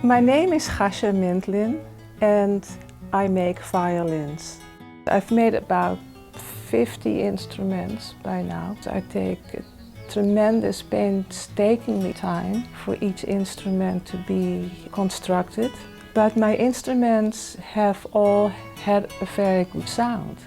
My name is Chasha Mindlin and I make violins. I've made about 50 instruments by now. I take a tremendous painstaking time for each instrument to be constructed. But my instruments have all had a very good sound.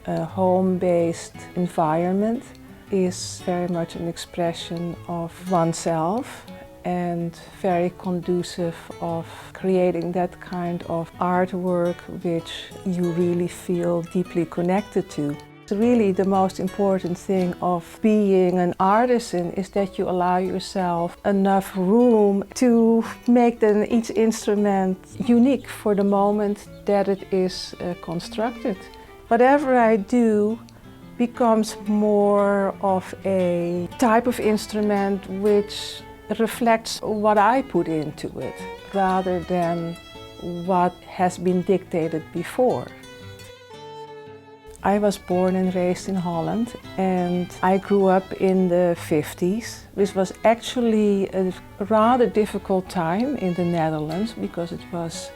A home-based environment is very much an expression of oneself and very conducive of creating that kind of artwork which you really feel deeply connected to. Really the most important thing of being an artisan is that you allow yourself enough room to make each instrument unique for the moment that it is constructed. Whatever I do becomes more of a type of instrument which reflects what I put into it rather than what has been dictated before. I was born and raised in Holland and I grew up in the 50s, which was actually a rather difficult time in the Netherlands because it was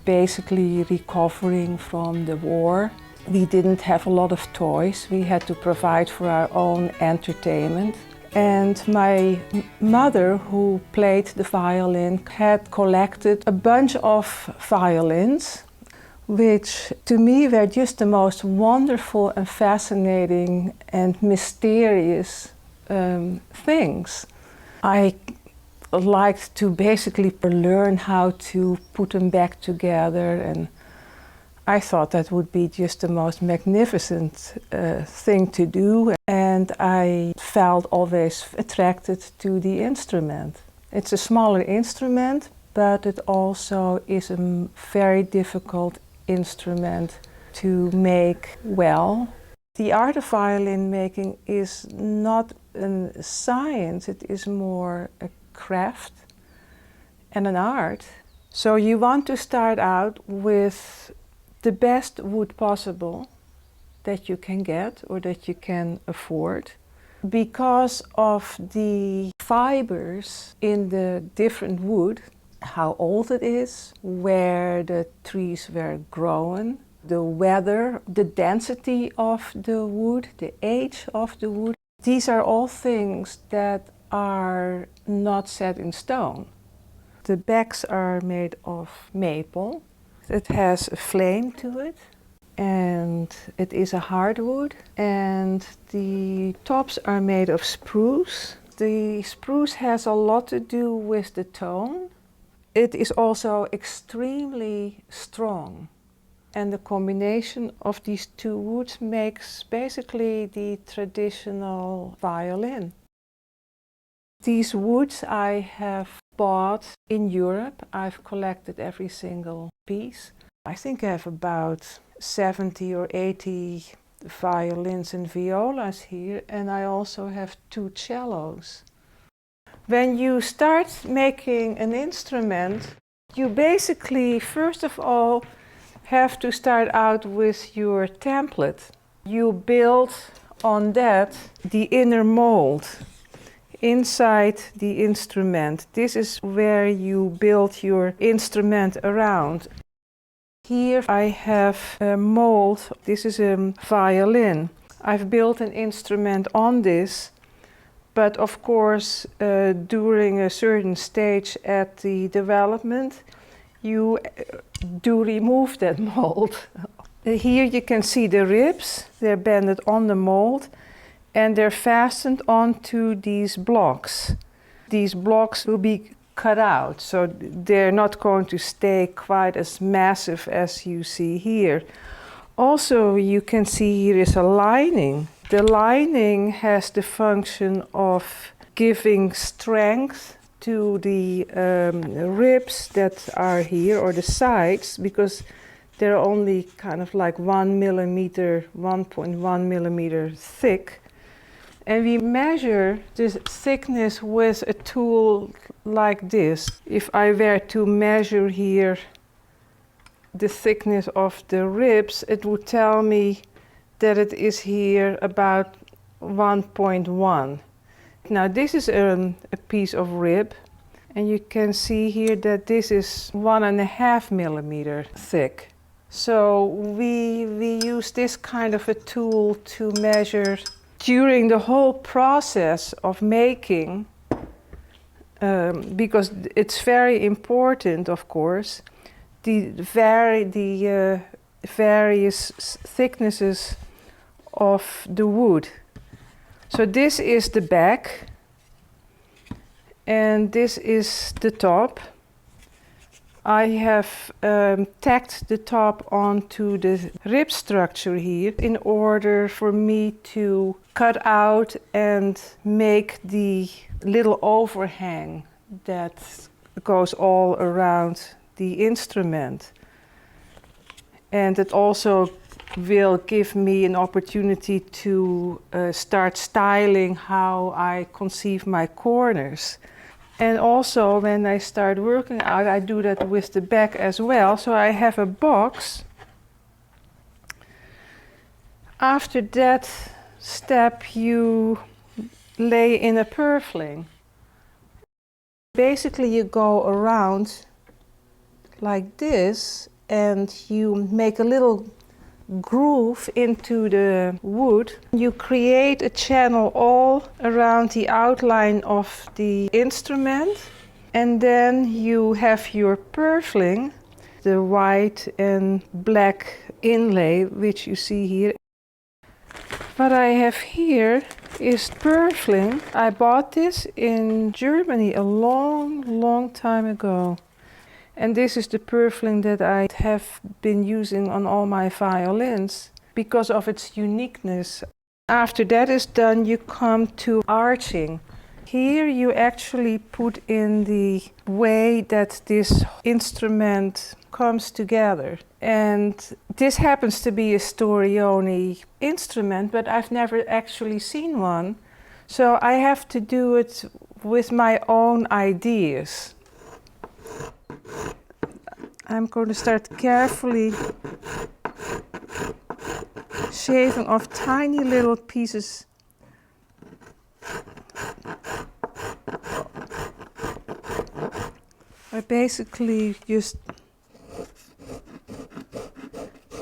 basically recovering from the war. We didn't have a lot of toys, we had to provide for our own entertainment. And my mother, who played the violin, had collected a bunch of violins which to me were just the most wonderful and fascinating and mysterious things. I liked to basically learn how to put them back together, and I thought that would be just the most magnificent thing to do, and I felt always attracted to the instrument. It's a smaller instrument, but it also is a very difficult instrument to make well. The art of violin making is not a science, it is more a craft and an art. So you want to start out with the best wood possible that you can get or that you can afford. Because of the fibers in the different wood, how old it is, where the trees were grown, the weather, the density of the wood, the age of the wood. These are all things that are not set in stone. The backs are made of maple. It has a flame to it and it is a hardwood, and the tops are made of spruce. The spruce has a lot to do with the tone. It is also extremely strong, and the combination of these two woods makes basically the traditional violin. These woods I have bought in Europe. I've collected every single piece. I think I have about 70 or 80 violins and violas here, and I also have 2 cellos. When you start making an instrument, you basically, first of all, have to start out with your template. You build on that the inner mold inside the instrument. This is where you build your instrument around. Here I have a mold. This is a violin. I've built an instrument on this. But of course, during a certain stage at the development, you do remove that mold. Here you can see the ribs. They're bended on the mold and they're fastened onto these blocks. These blocks will be cut out, so they're not going to stay quite as massive as you see here. Also, you can see here is a lining. The lining has the function of giving strength to the ribs that are here, or the sides, because they're only kind of like 1 millimeter, 1.1 millimeter thick. And we measure this thickness with a tool like this. If I were to measure here the thickness of the ribs, it would tell me that it is here about 1.1. Now this is a piece of rib And you can see here that this is 1.5 millimeter thick. So we use this kind of a tool to measure during the whole process of making, because it's very important, of course, the various thicknesses of the wood. So this is the back, and this is the top. I have tacked the top onto the rib structure here in order for me to cut out and make the little overhang that goes all around the instrument. And it also will give me an opportunity to start styling how I conceive my corners. And also when I start working out, I do that with the back as well. So I have a box. After that step, you lay in a purfling. Basically you go around like this and you make a little groove into the wood. You create a channel all around the outline of the instrument, and then you have your purfling, the white and black inlay which you see here. What I have here is purfling. I bought this in Germany a long time ago. And this is the purfling that I have been using on all my violins because of its uniqueness. After that is done, you come to arching. Here you actually put in the way that this instrument comes together. And this happens to be a Storione instrument, but I've never actually seen one. So I have to do it with my own ideas. I'm going to start carefully shaving off tiny little pieces. I basically just,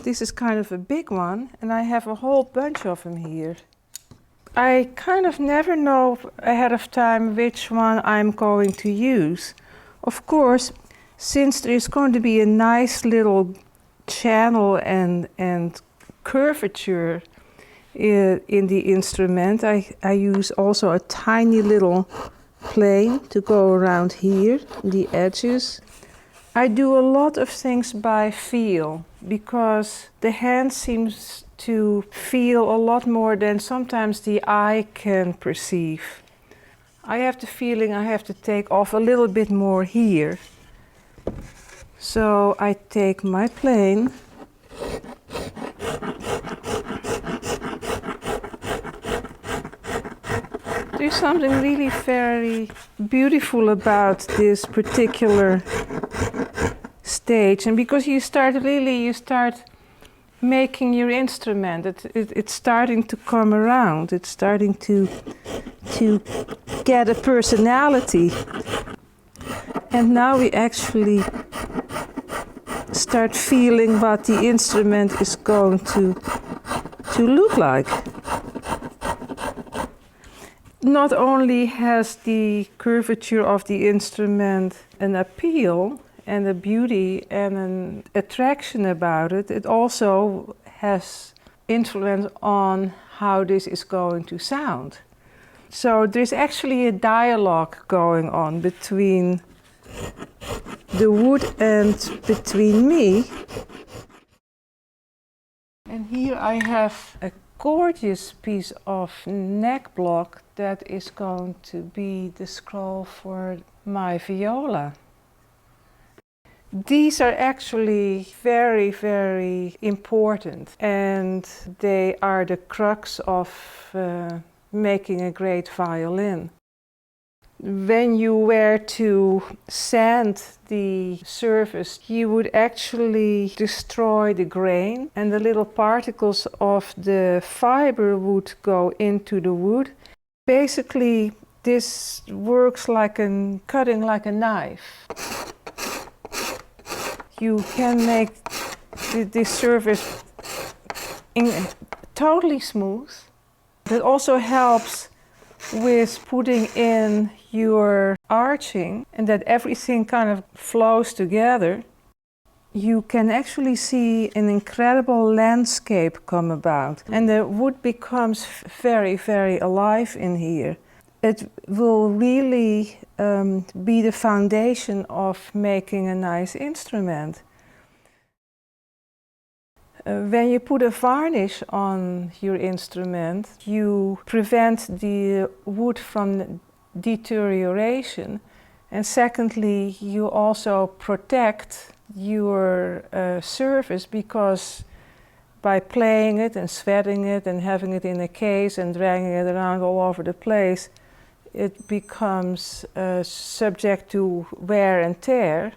this is kind of a big one, and I have a whole bunch of them here. I kind of never know ahead of time which one I'm going to use. Of course, since there is going to be a nice little channel and curvature in the instrument, I use also a tiny little plane to go around here, the edges. I do a lot of things by feel, because the hand seems to feel a lot more than sometimes the eye can perceive. I have the feeling I have to take off a little bit more here. So I take my plane There's something really very beautiful about this particular stage, and because you start making your instrument, it's starting to come around, it's starting to get a personality. And now we actually start feeling what the instrument is going to look like. Not only has the curvature of the instrument an appeal and a beauty and an attraction about it, it also has influence on how this is going to sound. So there's actually a dialogue going on between the wood and between me. And here I have a gorgeous piece of neck block that is going to be the scroll for my viola. These are actually very, very important, and they are the crux of making a great violin. When you were to sand the surface, you would actually destroy the grain, and the little particles of the fiber would go into the wood. Basically, This works like cutting like a knife. You can make this surface totally smooth. That also helps with putting in your arching and that everything kind of flows together. You can actually see an incredible landscape come about, and the wood becomes very, very alive in here. It will really be the foundation of making a nice instrument. When you put a varnish on your instrument, you prevent the wood from deterioration, and secondly, you also protect your surface, because by playing it and sweating it and having it in a case and dragging it around all over the place, it becomes subject to wear and tear.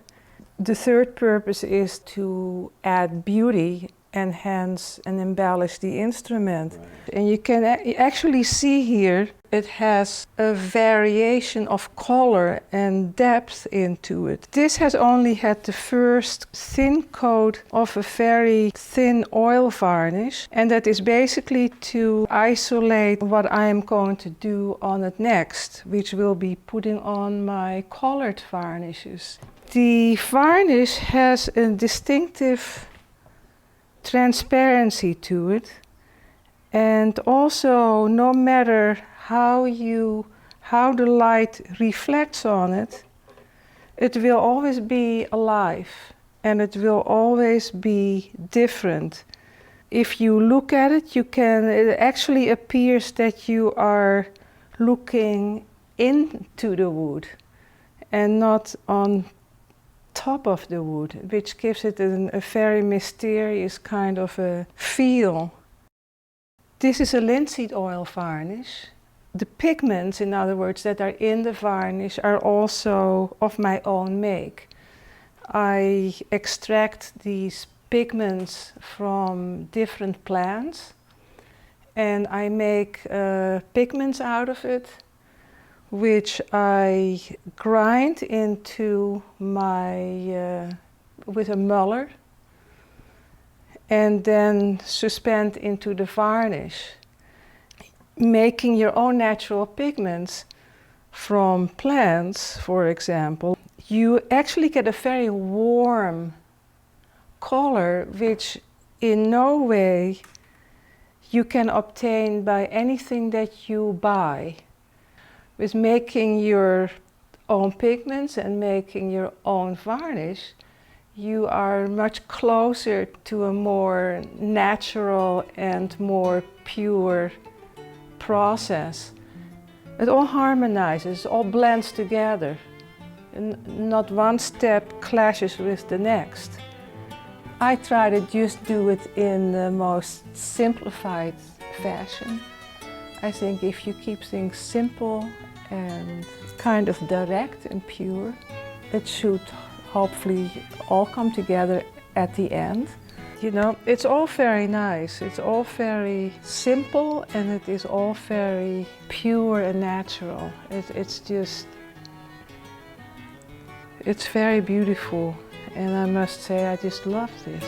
The third purpose is to add beauty, enhance and embellish the instrument. Right. And you can actually see here it has a variation of color and depth into it. This has only had the first thin coat of a very thin oil varnish, and that is basically to isolate what I am going to do on it next, which will be putting on my colored varnishes. The varnish has a distinctive transparency to it, and also no matter how the light reflects on it, it will always be alive and it will always be different. If you look at it, it actually appears that you are looking into the wood and not on top of the wood, which gives it a very mysterious kind of a feel. This is a linseed oil varnish. The pigments, in other words, that are in the varnish are also of my own make. I extract these pigments from different plants and I make pigments out of it, which I grind into with a muller and then suspend into the varnish. Making your own natural pigments from plants, for example, you actually get a very warm color, which in no way you can obtain by anything that you buy. With making your own pigments and making your own varnish, you are much closer to a more natural and more pure process. It all harmonizes, all blends together, and not one step clashes with the next. I try to just do it in the most simplified fashion. I think if you keep things simple and kind of direct and pure, it should hopefully all come together at the end. You know, it's all very nice, it's all very simple, and it is all very pure and natural. It's very beautiful, and I must say I just love this.